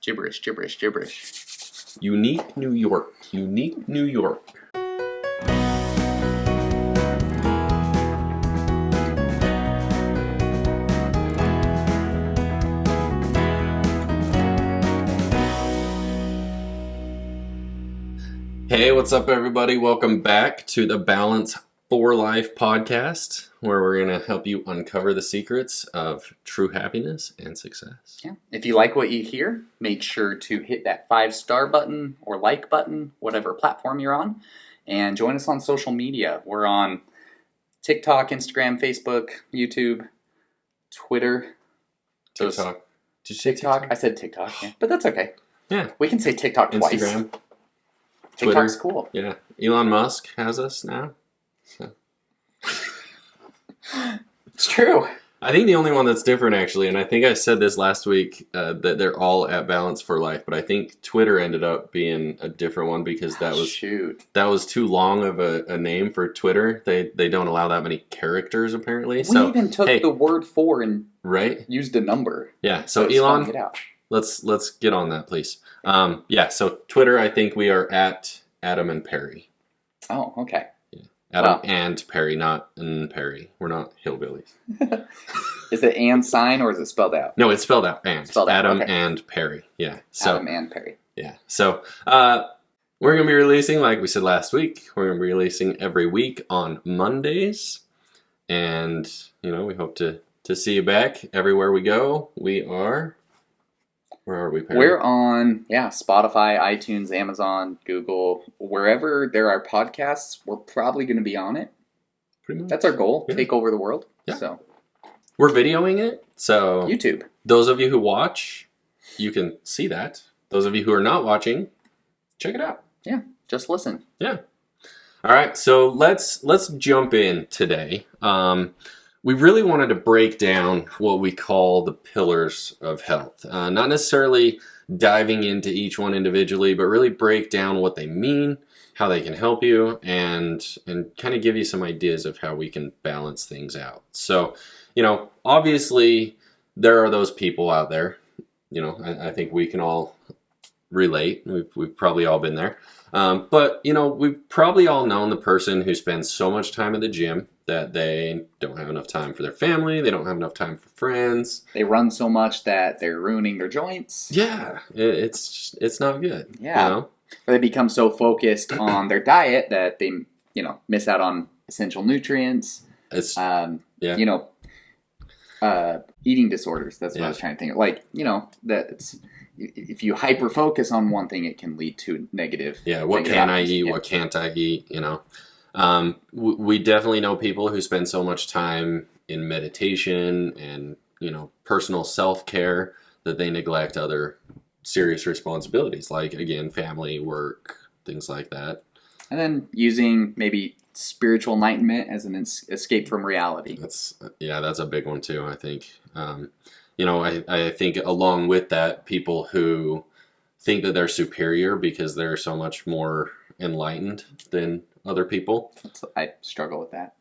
Gibberish, gibberish, gibberish. Unique New York. Unique New York. Hey, what's up, everybody? Welcome back to the Balance for Life podcast, where we're going to help you uncover the secrets of true happiness and success. Yeah. If you like what you hear, make sure to hit that 5-star button or like button, whatever platform you're on, and join us on social media. We're on TikTok, Instagram, Facebook, YouTube, Twitter. TikTok. Did you say TikTok? I said TikTok, yeah. But that's okay. Yeah. We can say TikTok twice. Instagram. TikTok's Twitter. cool. Yeah. Elon Musk has us now. So. It's true. I think the only one that's different, actually, and I think I said this last week, that they're all at Balance for Life, but I think Twitter ended up being a different one because that was too long of a name for Twitter. They don't allow that many characters, apparently. We even took the word for and used a number. Yeah, so Elon, let's get on that, please. So Twitter, I think we are at Adam and Perry. Oh, okay. Adam and Perry, not and Perry. We're not hillbillies. Is it and sign or is it spelled out? No, it's spelled out. And. Spelled out, Adam okay. and Perry. Yeah. So, Adam and Perry. Yeah. So we're going to be releasing, like we said last week, we're going to be releasing every week on Mondays. And, we hope to see you back everywhere we go. We are... Where are we, Perry? We're on, Spotify, iTunes, Amazon, Google. Wherever there are podcasts, we're probably going to be on it. Pretty much. That's our goal, Yeah. Take over the world. Yeah. So we're videoing it, so... YouTube. Those of you who watch, you can see that. Those of you who are not watching, check it out. Yeah, just listen. Yeah. All right, so let's jump in today. We really wanted to break down what we call the pillars of health. Not necessarily diving into each one individually, but really break down what they mean, how they can help you, and kind of give you some ideas of how we can balance things out. So, obviously there are those people out there, I think we can all relate. We've probably all been there. But we've probably all known the person who spends so much time at the gym that they don't have enough time for their family. They don't have enough time for friends. They run so much that they're ruining their joints. Yeah, it's not good. Yeah. Or they become so focused on their diet that they, miss out on essential nutrients. It's eating disorders. That's what I was trying to think of. Like, if you hyper focus on one thing, it can lead to negative. Yeah. What can I eat? What can't I eat? We definitely know people who spend so much time in meditation and, personal self-care that they neglect other serious responsibilities, like, again, family, work, things like that. And then using maybe spiritual enlightenment as an escape from reality. That's a big one too, I think. I think along with that, people who think that they're superior because they're so much more enlightened than other people. I struggle with that.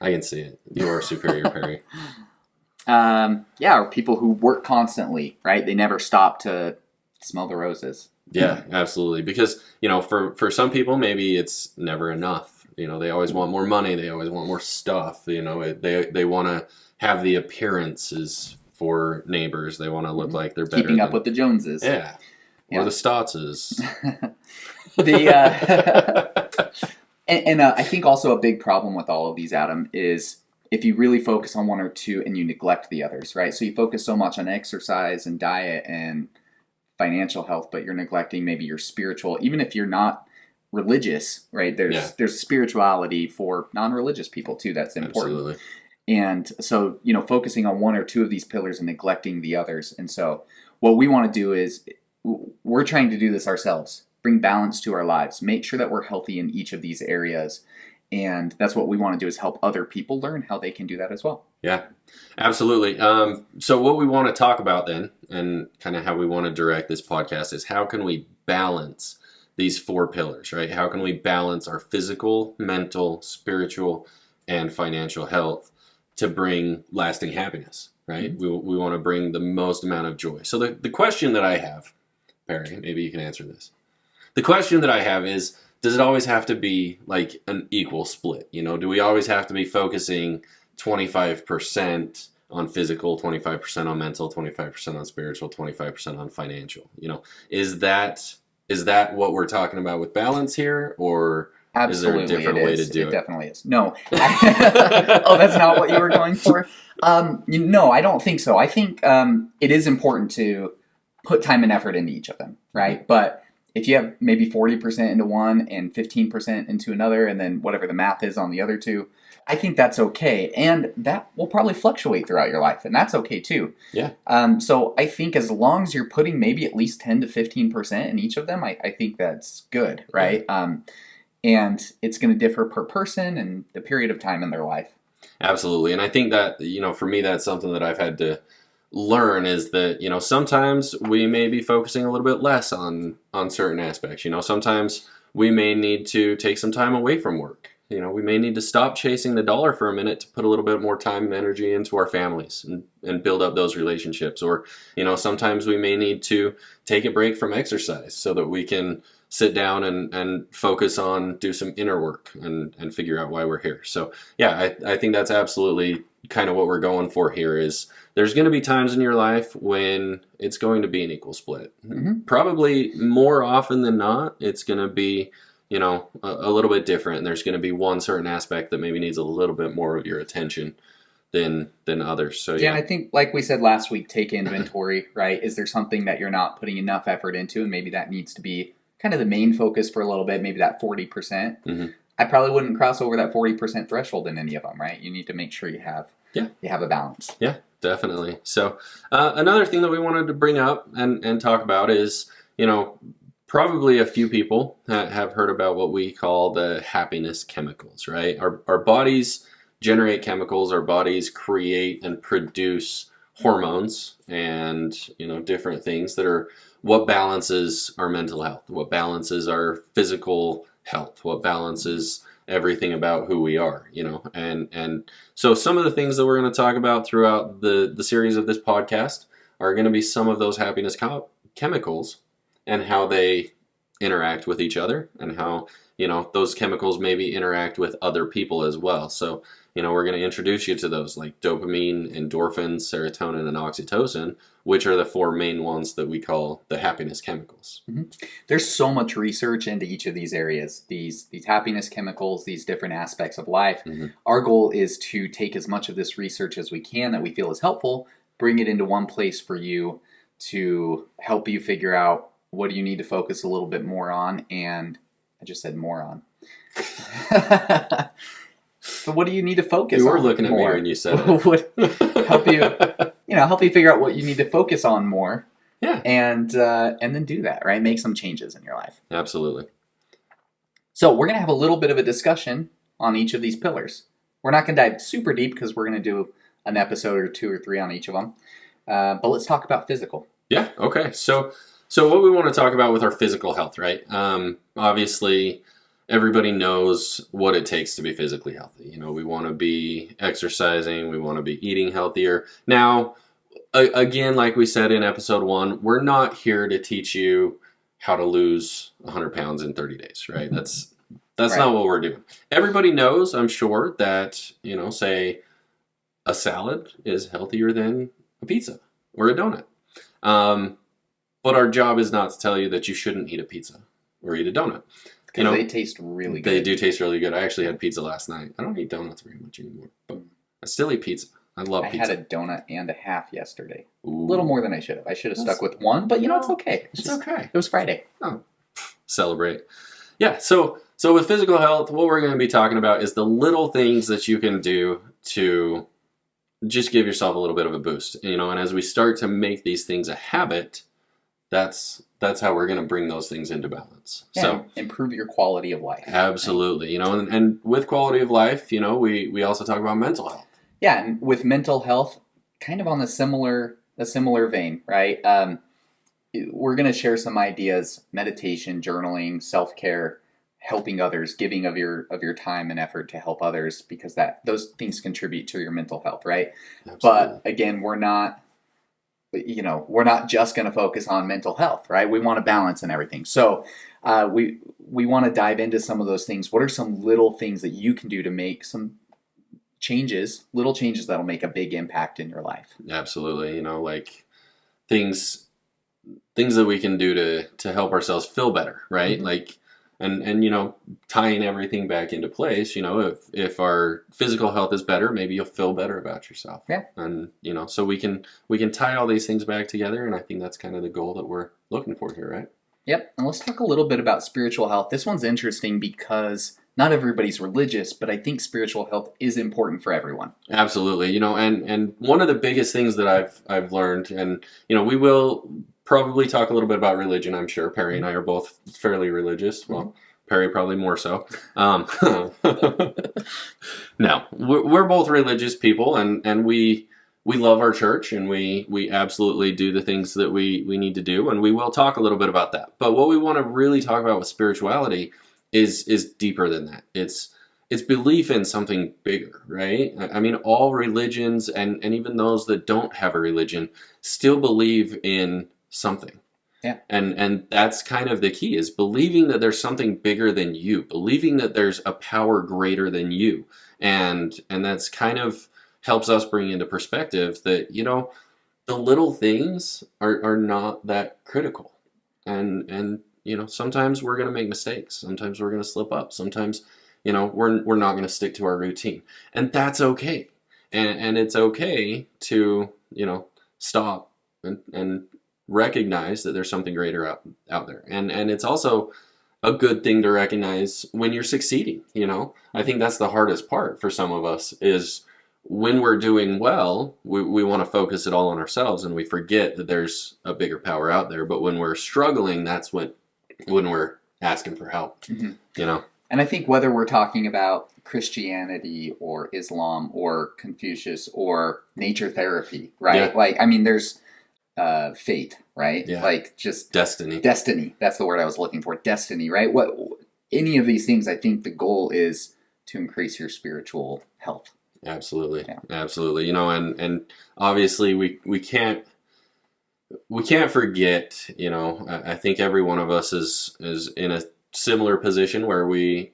I can see it. You are superior, Perry. Or people who work constantly, right? They never stop to smell the roses. Yeah, absolutely. Because, for some people, maybe it's never enough. They always want more money. They always want more stuff. They want to have the appearances for neighbors. They want to look like they're better. Keeping up with the Joneses. Yeah. Or the Stottses. I think also a big problem with all of these, Adam, is if you really focus on one or two and you neglect the others, right? So you focus so much on exercise and diet and financial health, but you're neglecting maybe your spiritual, even if you're not religious, right? There's spirituality for non-religious people too. That's important. Absolutely. And so, focusing on one or two of these pillars and neglecting the others. And so what we want to do is we're trying to do this ourselves. Bring balance to our lives. Make sure that we're healthy in each of these areas. And that's what we want to do, is help other people learn how they can do that as well. Yeah, absolutely. So what we want to talk about then, and kind of how we want to direct this podcast, is how can we balance these 4 pillars, right? How can we balance our physical, mental, spiritual, and financial health to bring lasting happiness, right? We want to bring the most amount of joy. So the question that I have, Perry, maybe you can answer this. The question that I have is, does it always have to be like an equal split? Do we always have to be focusing 25% on physical, 25% on mental, 25% on spiritual, 25% on financial? Is that what we're talking about with balance here, or Absolutely, is there a different way to do it? It definitely is. No. Oh, that's not what you were going for? No, I don't think so. I think it is important to put time and effort into each of them, right? But if you have maybe 40% into one and 15% into another, and then whatever the math is on the other two, I think that's okay. And that will probably fluctuate throughout your life, and that's okay too. Yeah. So I think as long as you're putting maybe at least 10 to 15% in each of them, I think that's good, right? Yeah. And it's going to differ per person and the period of time in their life. Absolutely. And I think that, for me, that's something that I've had to learn, is that, sometimes we may be focusing a little bit less on certain aspects. Sometimes we may need to take some time away from work. We may need to stop chasing the dollar for a minute to put a little bit more time and energy into our families and build up those relationships. Or, sometimes we may need to take a break from exercise so that we can sit down and focus on, do some inner work and figure out why we're here. So yeah, I think that's absolutely kind of what we're going for here. Is there's going to be times in your life when it's going to be an equal split. Mm-hmm. Probably more often than not, it's going to be, a little bit different. And there's going to be one certain aspect that maybe needs a little bit more of your attention than others. So yeah, and I think, like we said last week, take inventory, right? Is there something that you're not putting enough effort into, and maybe that needs to be kind of the main focus for a little bit, maybe that 40%. Mm-hmm. I probably wouldn't cross over that 40% threshold in any of them, right? You need to make sure you have a balance. Yeah, definitely. So another thing that we wanted to bring up and talk about is, probably a few people have heard about what we call the happiness chemicals, right? Our bodies generate chemicals, our bodies create and produce hormones and, different things that are what balances our mental health, what balances our physical health, what balances everything about who we are, and so some of the things that we're going to talk about throughout the series of this podcast are going to be some of those happiness chemicals and how they interact with each other, and how, those chemicals maybe interact with other people as well. So, we're going to introduce you to those, like dopamine, endorphins, serotonin, and oxytocin, which are the four main ones that we call the happiness chemicals. Mm-hmm. There's so much research into each of these areas, these happiness chemicals, these different aspects of life. Mm-hmm. Our goal is to take as much of this research as we can that we feel is helpful, bring it into one place for you to help you figure out what do you need to focus a little bit more on. And I just said more on. So what do you need to focus on? You were looking at me when you said it. Would help you figure out what you need to focus on more. Yeah. And then do that, right? Make some changes in your life. Absolutely. So we're going to have a little bit of a discussion on each of these pillars. We're not going to dive super deep because we're going to do an episode or 2 or 3 on each of them. But let's talk about physical. Yeah. Okay. So what we want to talk about with our physical health, right? Obviously, everybody knows what it takes to be physically healthy. We want to be exercising. We want to be eating healthier. Now, again, like we said in episode 1, we're not here to teach you how to lose 100 pounds in 30 days, right? That's right. Not what we're doing. Everybody knows, I'm sure, that, say a salad is healthier than a pizza or a donut. But our job is not to tell you that you shouldn't eat a pizza or eat a donut. Because they taste really good. They do taste really good. I actually had pizza last night. I don't eat donuts very much anymore, but I still eat pizza. I love pizza. I had a donut and a half yesterday. Ooh. A little more than I should have. I should have stuck with one, but it's okay. It's okay. It was Friday. Oh, celebrate. Yeah, so with physical health, what we're going to be talking about is the little things that you can do to just give yourself a little bit of a boost. And as we start to make these things a habit, that's how we're going to bring those things into balance. Yeah, so improve your quality of life. Absolutely. And with quality of life, we also talk about mental health. Yeah, and with mental health, kind of on a similar vein, right? We're going to share some ideas: meditation, journaling, self-care, helping others, giving of your time and effort to help others, because those things contribute to your mental health, right? Absolutely. But again, we're not just going to focus on mental health, right? We want a balance and everything. So we want to dive into some of those things. What are some little things that you can do to make some little changes that'll make a big impact in your life? Absolutely. Like things that we can do to help ourselves feel better, right? Mm-hmm. Like, and tying everything back into place, if our physical health is better, maybe you'll feel better about yourself. Yeah. And so we can tie all these things back together, and I think that's kind of the goal that we're looking for here, right? Yep. And let's talk a little bit about spiritual health. This one's interesting because not everybody's religious, but I think spiritual health is important for everyone. Absolutely. And one of the biggest things that I've learned, and we will probably talk a little bit about religion, I'm sure. Perry and I are both fairly religious. Well, Perry probably more so. No, we're both religious people, and we love our church, and we absolutely do the things that we need to do, and we will talk a little bit about that. But what we want to really talk about with spirituality is deeper than that. It's belief in something bigger, right? I mean, all religions, and even those that don't have a religion, still believe in something. Yeah. And that's kind of the key, is believing that there's something bigger than you, believing that there's a power greater than you. And that's kind of helps us bring into perspective that, the little things are not that critical. And sometimes we're going to make mistakes. Sometimes we're going to slip up. Sometimes, we're not going to stick to our routine. And that's okay. And it's okay to, stop and recognize that there's something greater out there. And it's also a good thing to recognize when you're succeeding. I think that's the hardest part for some of us, is when we're doing well, we want to focus it all on ourselves, and we forget that there's a bigger power out there. But when we're struggling, that's when we're asking for help. Mm-hmm. And I think whether we're talking about Christianity or Islam or Confucius or nature therapy, right? Yeah. Like, I mean, there's fate, right? Yeah. Like just Destiny. That's the word I was looking for. Destiny, right? Any of these things, I think the goal is to increase your spiritual health. Absolutely. Yeah. Absolutely. And obviously we can't forget, I think every one of us is in a similar position where we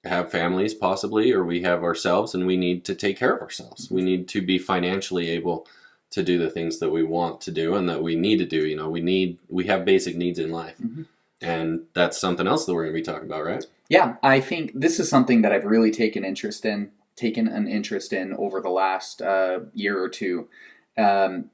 have families possibly, or we have ourselves, and we need to take care of ourselves. We need to be financially able to do the things that we want to do and that we need to do. We have basic needs in life. Mm-hmm. And that's something else that we're going to be talking about, right? Yeah, I think this is something that I've really taken an interest in over the last year or two. And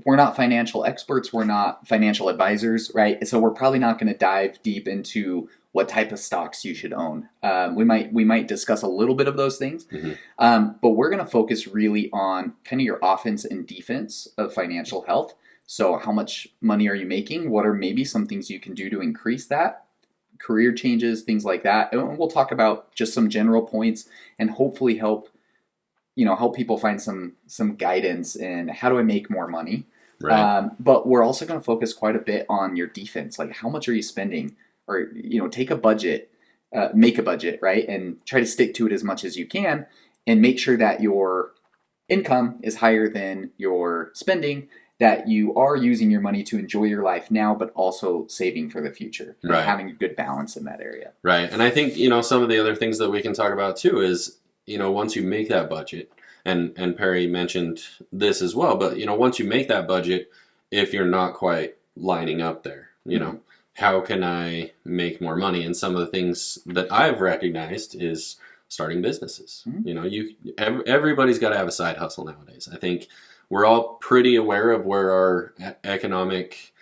we're not financial experts. We're not financial advisors, right? So we're probably not going to dive deep into what type of stocks you should own. We might discuss a little bit of those things, mm-hmm. But we're going to focus really on kind of your offense and defense of financial health. So how much money are you making? What are maybe some things you can do to increase that? Career changes, things like that. And we'll talk about just some general points and hopefully help people find some guidance in how do I make more money. Right. But we're also going to focus quite a bit on your defense. Like, how much are you spending? Or, take a budget, make a budget, right? And try to stick to it as much as you can, and make sure that your income is higher than your spending, that you are using your money to enjoy your life now, but also saving for the future. Right. Having a good balance in that area. Right. And I think, some of the other things that we can talk about too is, once you make that budget, and Perry mentioned this as well, but, once you make that budget, if you're not quite lining up there, mm-hmm. How can I make more money? And some of the things that I've recognized is starting businesses. Mm-hmm. Everybody's got to have a side hustle nowadays. I think we're all pretty aware of where our economic,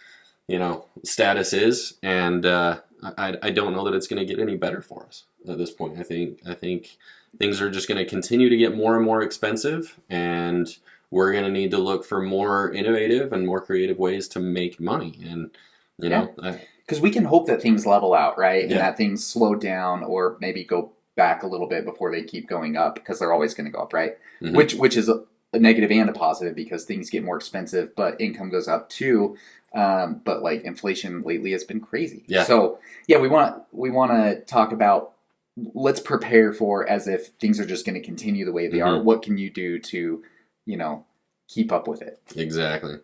status is, and I don't know that it's going to get any better for us at this point. I think things are just going to continue to get more and more expensive, and we're going to need to look for more innovative and more creative ways to make money. And because we can hope that things level out, right? And that things slow down or maybe go back a little bit before they keep going up, because they're always going to go up, right? Mm-hmm. Which is a negative and a positive because things get more expensive, but income goes up too. But like inflation lately has been crazy. Yeah. So yeah, we want to talk about, let's prepare for as if things are just going to continue the way they are. What can you do to, keep up with it? Exactly.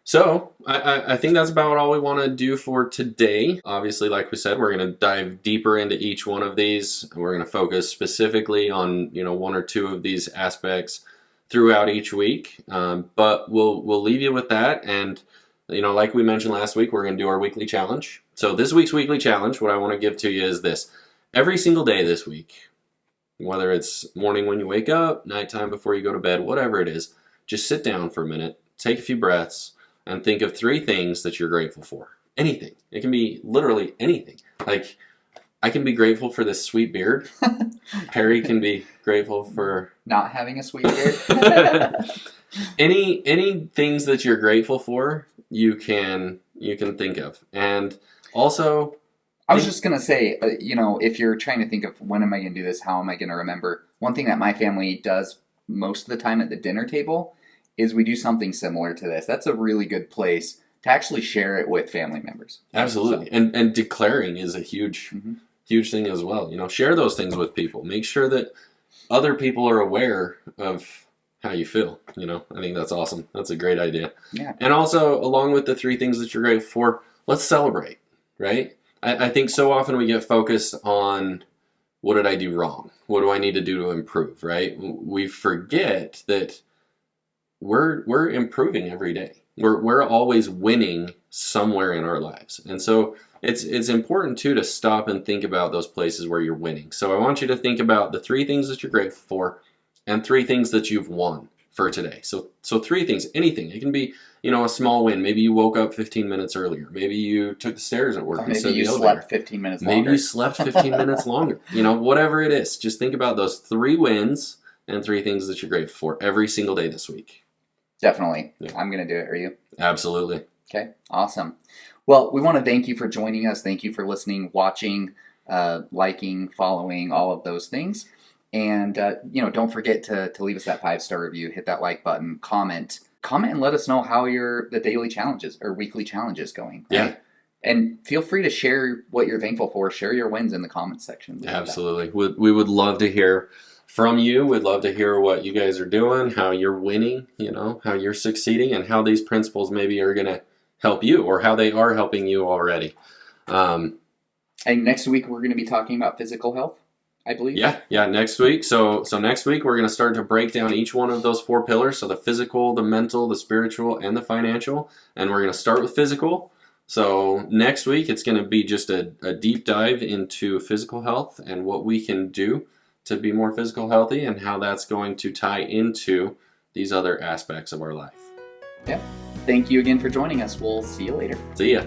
So I think that's about all we want to do for today. Obviously, like we said, we're going to dive deeper into each one of these. We're going to focus specifically on one or two of these aspects throughout each week. But we'll leave you with that. And like we mentioned last week, we're going to do our weekly challenge. So this week's weekly challenge, what I want to give to you is this: every single day this week, whether it's morning when you wake up, nighttime before you go to bed, whatever it is, just sit down for a minute, take a few breaths, and think of 3 things that you're grateful for. Anything. It can be literally anything. Like, I can be grateful for this sweet beard. Perry can be grateful for not having a sweet beard. Any things that you're grateful for, you can think of. And also, I was just going to say, if you're trying to think of when am I going to do this, how am I going to remember, one thing that my family does most of the time at the dinner table is we do something similar to this. That's a really good place to actually share it with family members. Absolutely. So. And declaring is a huge thing as well. Share those things with people. Make sure that other people are aware of how you feel. I think that's awesome. That's a great idea. Yeah. And also, along with the 3 things that you're grateful for, let's celebrate, right? I think so often we get focused on, what did I do wrong? What do I need to do to improve, right? We forget that we're improving every day. We're always winning somewhere in our lives. And so it's important too to stop and think about those places where you're winning. So I want you to think about the 3 things that you're grateful for and 3 things that you've won for today. So 3 things, anything. It can be, a small win. Maybe you woke up 15 minutes earlier. Maybe you took the stairs at work. Or maybe you slept 15 minutes longer. Maybe you slept 15 minutes longer. Whatever it is, just think about those 3 wins and 3 things that you're grateful for every single day this week. Definitely. Yeah. I'm going to do it. Are you? Absolutely. Okay. Awesome. Well, we want to thank you for joining us. Thank you for listening, watching, liking, following, all of those things. And, don't forget to leave us that 5-star review, hit that like button, comment and let us know how the daily challenges or weekly challenges going. Right? Yeah. And feel free to share what you're thankful for. Share your wins in the comments section. Absolutely. We would love to hear from you. We'd love to hear what you guys are doing, how you're winning, how you're succeeding, and how these principles maybe are going to help you or how they are helping you already. And next week we're going to be talking about physical health, I believe. Yeah, next week. So next week we're going to start to break down each one of those 4 pillars. So the physical, the mental, the spiritual, and the financial. And we're going to start with physical. So next week it's going to be just a deep dive into physical health and what we can do to be more physical healthy and how that's going to tie into these other aspects of our life. Yeah. Thank you again for joining us. We'll see you later. See ya.